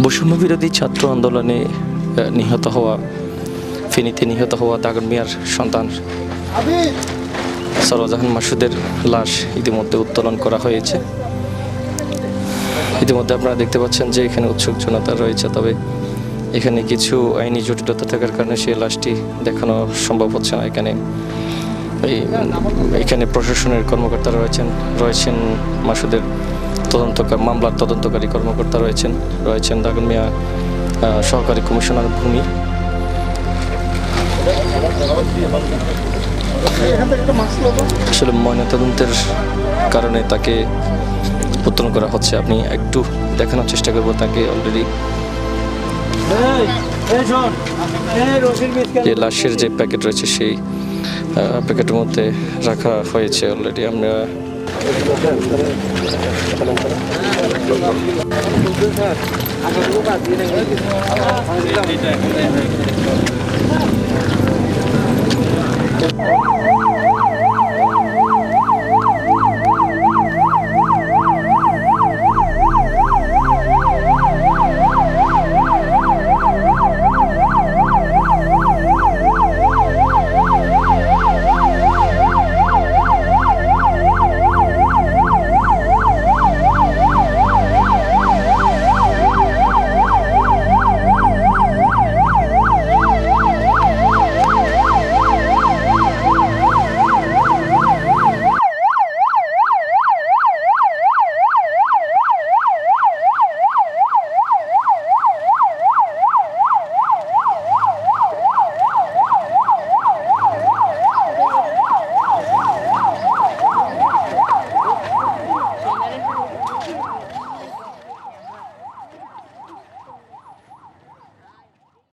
বৈষম্য বিরোধী ছাত্র আন্দোলনে ফেনীতে নিহত হওয়া দাগন মিয়ার সন্তান সরোয়াজাহান মাসুদের লাশ ইতিমধ্যে উত্তোলন করা হয়েছে। ইতিমধ্যে আপনারা দেখতে পাচ্ছেন যে এখানে উৎসুক জনতা রয়েছে, তবে এখানে কিছু আইনি জটিলতা থাকার কারণে সেই লাশটি দেখানো সম্ভব হচ্ছে না। এখানে প্রশাসনের কর্মকর্তারা রয়েছেন মাসুদের মামলার তদন্তকারী কর্মকর্তা রয়েছেন দাগন মিয়া সহকারী কমিশনার ভূমি। আসলে ময়নাতদন্তের কারণে তাকে উত্তোলন করা হচ্ছে। আপনি একটু দেখানোর চেষ্টা করবো তাকে। অলরেডি যে লাশের যে প্যাকেট রয়েছে সেই প্যাকেটের মধ্যে রাখা হয়েছে অলরেডি। আমরা